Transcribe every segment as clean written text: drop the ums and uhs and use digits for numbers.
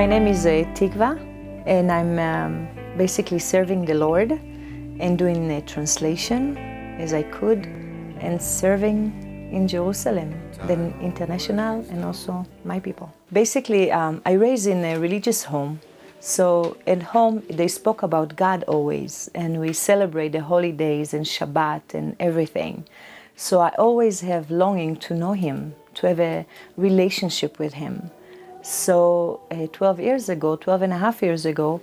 My name is Tikva, and I'm basically serving the Lord and doing a translation as I could, and serving in Jerusalem, the international and also my people. Basically, I raised in a religious home. So at home, they spoke about God always, and we celebrate the holidays and Shabbat and everything. So I always have longing to know Him, to have a relationship with Him. So 12 and a half years ago,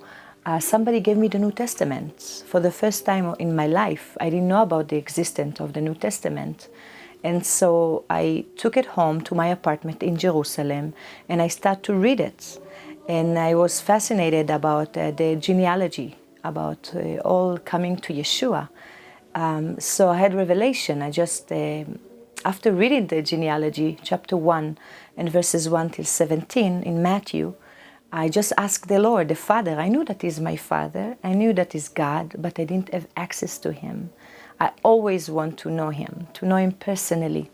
somebody gave me the New Testament for the first time in my life. I didn't know about the existence of the New Testament. And so I took it home to my apartment in Jerusalem, and I started to read it. And I was fascinated about the genealogy, about all coming to Yeshua. So I had revelation. I just, after reading the genealogy, chapter 1 and verses 1 till 17 in Matthew, I just asked the Lord, the Father. I knew that He's my Father. I knew that He's God, but I didn't have access to Him. I always want to know Him personally.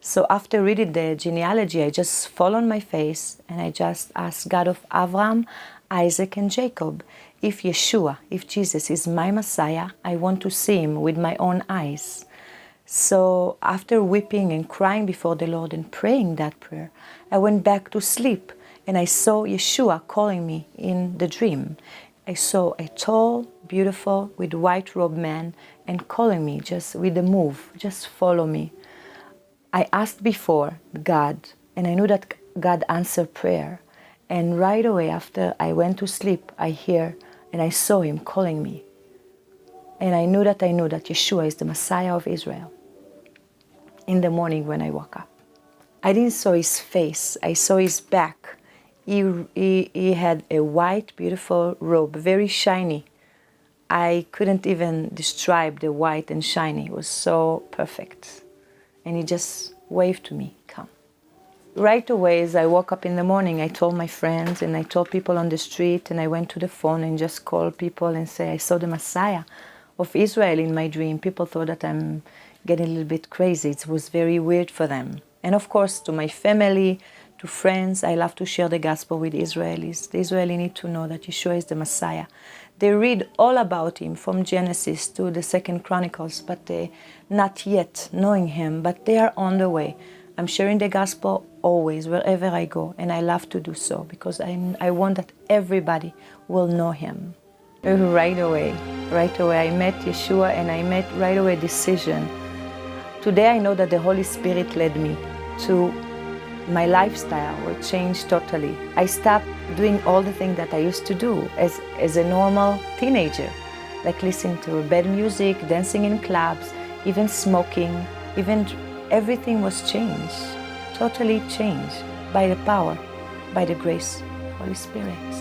So after reading the genealogy, I just fall on my face and I just asked God of Abraham, Isaac, and Jacob, if Yeshua, if Jesus is my Messiah, I want to see Him with my own eyes. So after weeping and crying before the Lord and praying that prayer, I went back to sleep and I saw Yeshua calling me in the dream. I saw a tall, beautiful, with white robe man and calling me just with a move, just follow me. I asked before God, and I knew that God answered prayer. And right away after I went to sleep, I hear and I saw Him calling me. And I knew that Yeshua is the Messiah of Israel. In the morning when I woke up, I didn't saw His face, I saw His back. He had a white, beautiful robe, very shiny. I couldn't even describe the white and shiny. It was so perfect. And He just waved to me, come. Right away, as I woke up in the morning, I told my friends and I told people on the street, and I went to the phone and just called people and say, I saw the Messiah of Israel in my dream. People thought that I'm getting a little bit crazy. It was very weird for them. And of course, to my family, to friends, I love to share the gospel with Israelis. The Israelis need to know that Yeshua is the Messiah. They read all about Him from Genesis to the 2nd Chronicles, but they not yet knowing Him, but they are on the way. I'm sharing the gospel always, wherever I go, and I love to do so because I want that everybody will know Him. Right away, I met Yeshua, and I made right away a decision. Today I know that the Holy Spirit led me to my lifestyle will change totally. I stopped doing all the things that I used to do as a normal teenager, like listening to bad music, dancing in clubs, even smoking, everything was changed, totally changed by the power, by the grace of Holy Spirit.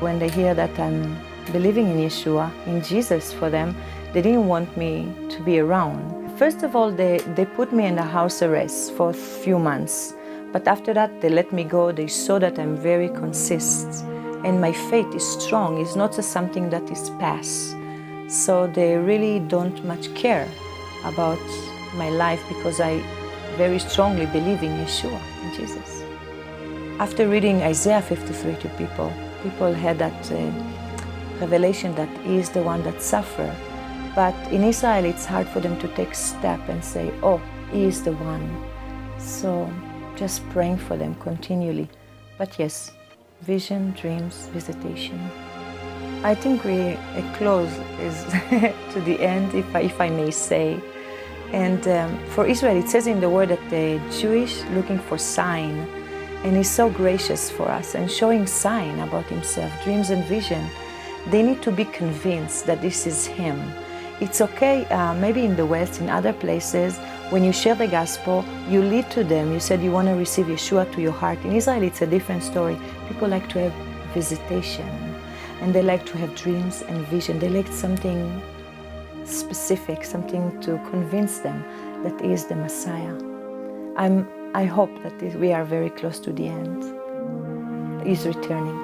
When they hear that I'm believing in Yeshua, in Jesus for them, they didn't want me to be around. First of all, they put me in a house arrest for a few months. But after that, they let me go. They saw that I'm very consistent and my faith is strong. It's not just something that is past. So they really don't much care about my life because I very strongly believe in Yeshua, in Jesus. After reading Isaiah 53 to people had that revelation that He is the one that suffered. But in Israel, it's hard for them to take a step and say, oh, He is the one. So just praying for them continually. But yes, vision, dreams, visitation. I think we close is to the end, if I may say. And for Israel, it says in the word that the Jewish looking for sign, and He's so gracious for us and showing sign about Himself, dreams and vision. They need to be convinced that this is Him. It's okay, maybe in the West, in other places, when you share the gospel, you lead to them. You said you want to receive Yeshua to your heart. In Israel, it's a different story. People like to have visitation, and they like to have dreams and vision. They like something specific, something to convince them that He is the Messiah. I hope that we are very close to the end. He's returning.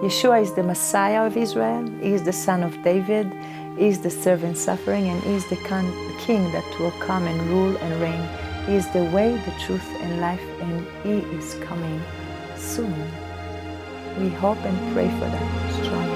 Yeshua is the Messiah of Israel. He is the son of David. He is the servant suffering, and He is the king that will come and rule and reign. He is the way, the truth, and life, and He is coming soon. We hope and pray for that strongly.